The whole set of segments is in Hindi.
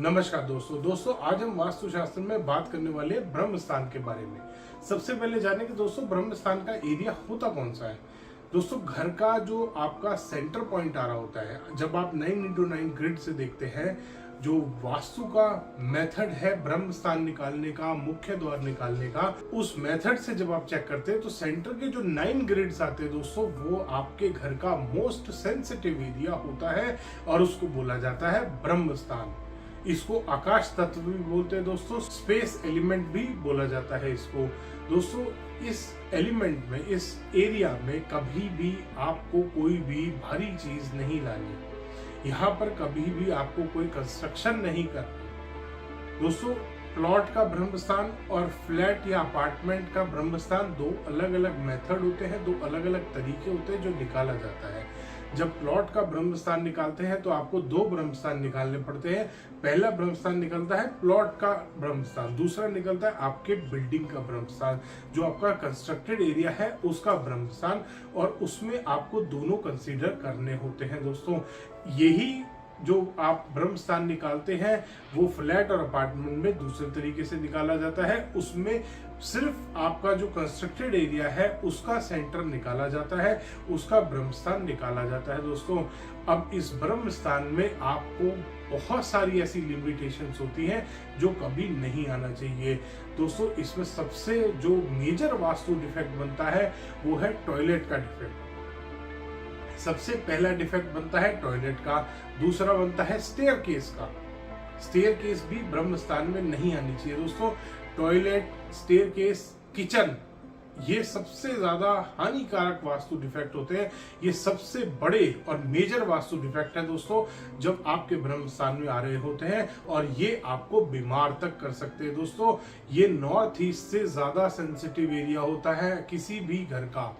नमस्कार दोस्तों आज हम वास्तुशास्त्र में बात करने वाले हैं ब्रह्म स्थान के बारे में। सबसे पहले जाने कि दोस्तों ब्रह्म स्थान का एरिया होता कौन सा है। दोस्तों घर का जो आपका सेंटर पॉइंट आ रहा होता है, जब आप 9x9 ग्रिड से देखते हैं, जो वास्तु का मेथड है ब्रह्म स्थान निकालने का, मुख्य द्वार निकालने का, उस मेथड से जब आप चेक करते हैं तो सेंटर के जो 9 ग्रिड्स आते हैं दोस्तों, वो आपके घर का मोस्ट सेंसिटिव एरिया होता है और उसको बोला जाता है ब्रह्म स्थान। इसको आकाश तत्व भी बोलते हैं दोस्तों, स्पेस एलिमेंट भी बोला जाता है इसको। दोस्तों इस एलिमेंट में, इस एरिया में कभी भी आपको कोई भी भारी चीज नहीं लानी, यहाँ पर कभी भी आपको कोई कंस्ट्रक्शन नहीं करना। दोस्तों प्लॉट का ब्रह्म स्थान और फ्लैट या अपार्टमेंट का ब्रह्म स्थान दो अलग अलग मेथड होते हैं, दो अलग अलग तरीके होते हैं जो निकाला जाता है। जब प्लॉट का ब्रह्म स्थान निकालते हैं तो आपको दो ब्रह्म स्थान निकालने पड़ते हैं। पहला ब्रह्म स्थान निकलता है प्लॉट का ब्रह्म स्थान, दूसरा निकलता है आपके बिल्डिंग का ब्रह्म स्थान, जो आपका कंस्ट्रक्टेड एरिया है उसका ब्रह्म स्थान, और उसमें आपको दोनों कंसीडर करने होते हैं दोस्तों। यही जो आप ब्रह्म स्थान निकालते हैं वो फ्लैट और अपार्टमेंट में दूसरे तरीके से निकाला जाता है। उसमें सिर्फ आपका जो कंस्ट्रक्टेड एरिया है उसका सेंटर निकाला जाता है, उसका ब्रह्म स्थान निकाला जाता है दोस्तों। अब इस ब्रह्म स्थान में आपको बहुत सारी ऐसी लिमिटेशंस होती हैं जो कभी नहीं आना चाहिए दोस्तों। इसमें सबसे जो मेजर वास्तु डिफेक्ट बनता है वो है टॉयलेट का डिफेक्ट। सबसे पहला डिफेक्ट बनता है टॉयलेट का, दूसरा बनता है स्टेयरकेस का। स्टेयरकेस भी ब्रह्म स्थान में नहीं आनी चाहिए दोस्तों। टॉयलेट, स्टेयरकेस, किचन, ये सबसे ज्यादा हानिकारक वास्तु डिफेक्ट होते हैं। ये सबसे बड़े और मेजर वास्तु डिफेक्ट है दोस्तों, जब आपके ब्रह्म स्थान में आ रहे होते हैं, और ये आपको बीमार तक कर सकते हैं दोस्तों। ये नॉर्थ ईस्ट से ज्यादा सेंसिटिव एरिया होता है किसी भी घर का।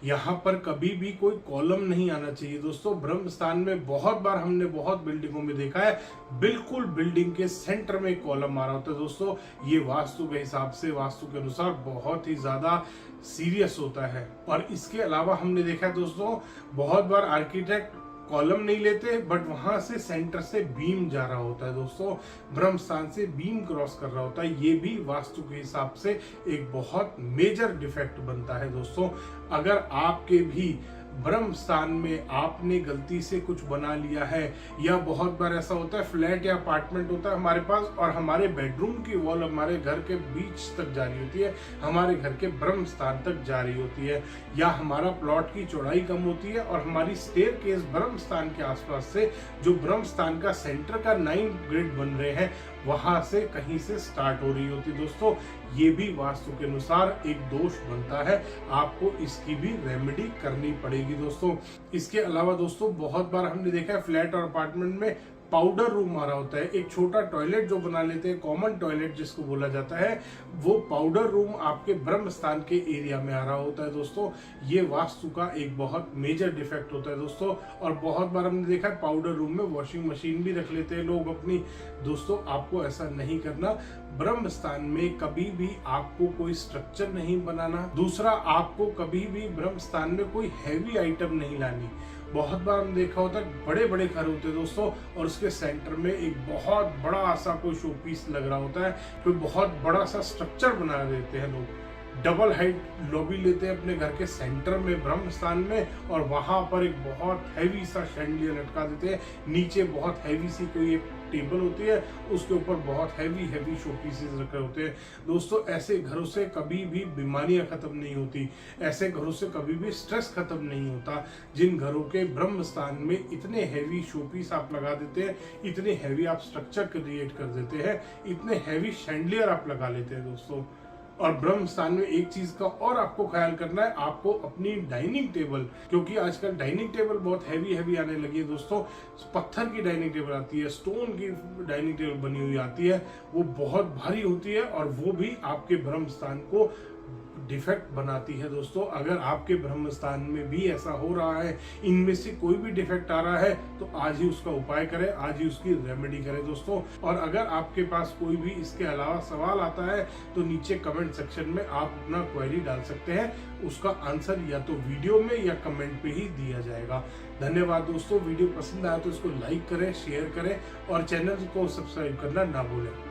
यहाँ पर कभी भी कोई कॉलम नहीं आना चाहिए दोस्तों। ब्रह्म स्थान में बहुत बार हमने बहुत बिल्डिंगों में देखा है, बिल्कुल बिल्डिंग के सेंटर में कॉलम आ रहा होता है दोस्तों। ये वास्तु के हिसाब से, वास्तु के अनुसार बहुत ही ज्यादा सीरियस होता है। और इसके अलावा हमने देखा है दोस्तों, बहुत बार आर्किटेक्ट कॉलम नहीं लेते, बट वहां से सेंटर से बीम जा रहा होता है दोस्तों, ब्रह्म स्थान से बीम क्रॉस कर रहा होता है। ये भी वास्तु के हिसाब से एक बहुत मेजर डिफेक्ट बनता है दोस्तों। अगर आपके भी ब्रह्म स्थान में आपने गलती से कुछ बना लिया है, या बहुत बार ऐसा होता है फ्लैट या अपार्टमेंट होता है हमारे पास, और हमारे बेडरूम की वॉल हमारे घर के बीच तक जा रही होती है, हमारे घर के ब्रह्म स्थान तक जा रही होती है, या हमारा प्लॉट की चौड़ाई कम होती है और हमारी स्टेयरकेस ब्रह्म स्थान के आसपास से, जो ब्रह्म स्थान का सेंटर का 9 ग्रिड बन रहे हैं, वहां से कहीं से स्टार्ट हो रही होती है दोस्तों। ये भी वास्तु के अनुसार एक दोष बनता है, आपको इसकी भी रेमेडी करनी पड़ेगी दोस्तों। इसके अलावा दोस्तों बहुत बार हमने देखा है फ्लैट और अपार्टमेंट में पाउडर रूम आ रहा होता है। एक छोटा टॉयलेट जो बना लेते हैं, कॉमन टॉयलेट जिसको बोला जाता है, वो पाउडर रूम आपके ब्रह्म स्थान के एरिया में आ रहा होता है दोस्तों। ये वास्तु का एक बहुत मेजर डिफेक्ट होता है दोस्तों। और बहुत बार हमने देखा है पाउडर रूम में वॉशिंग मशीन भी रख लेते हैं लोग अपनी। दोस्तों आपको ऐसा नहीं करना। ब्रह्म स्थान में कभी भी आपको कोई स्ट्रक्चर नहीं बनाना। दूसरा, आपको कभी भी ब्रह्म स्थान में कोई हैवी आइटम नहीं लानी। बहुत बार हमने देखा होता है बड़े बड़े घर होते हैं दोस्तों, और उसके सेंटर में एक बहुत बड़ा सा कोई शो पीस लग रहा होता है, कोई बहुत बड़ा सा स्ट्रक्चर बना देते हैं लोग। डबल हाइट लॉबी लेते हैं अपने घर के सेंटर में ब्रह्म स्थान में, और वहां पर एक बहुत हैवी सा शैंडलियर लटका देते हैं। नीचे बहुत हैवी सी कोई एक टेबल होती है, उसके ऊपर बहुत हैवी शो पीसेस रखे होते हैं दोस्तों। ऐसे घरों से कभी भी बीमारियां खत्म नहीं होती, ऐसे घरों से कभी भी स्ट्रेस खत्म नहीं होता। जिन घरों के ब्रह्म स्थान में इतने हैवी शो पीस आप लगा देते हैं, इतने हैवी आप स्ट्रक्चर क्रिएट कर देते हैं, इतने हैवी शैंडलियर आप लगा लेते हैं दोस्तों। और ब्रह्म स्थान में एक चीज का और आपको ख्याल करना है, आपको अपनी डाइनिंग टेबल, क्योंकि आजकल डाइनिंग टेबल बहुत हैवी आने लगी है दोस्तों। पत्थर की डाइनिंग टेबल आती है, स्टोन की डाइनिंग टेबल बनी हुई आती है, वो बहुत भारी होती है, और वो भी आपके ब्रह्म स्थान को डिफेक्ट बनाती है दोस्तों। अगर आपके ब्रह्म स्थान में भी ऐसा हो रहा है, इनमें से कोई भी डिफेक्ट आ रहा है, तो आज ही उसका उपाय करें, आज ही उसकी रेमेडी करें दोस्तों। और अगर आपके पास कोई भी इसके अलावा सवाल आता है तो नीचे कमेंट सेक्शन में आप अपना क्वेरी डाल सकते हैं, उसका आंसर या तो वीडियो में या कमेंट पे ही दिया जाएगा। धन्यवाद दोस्तों। वीडियो पसंद आया तो इसको लाइक करें, शेयर करें और चैनल को सब्सक्राइब करना ना भूलें।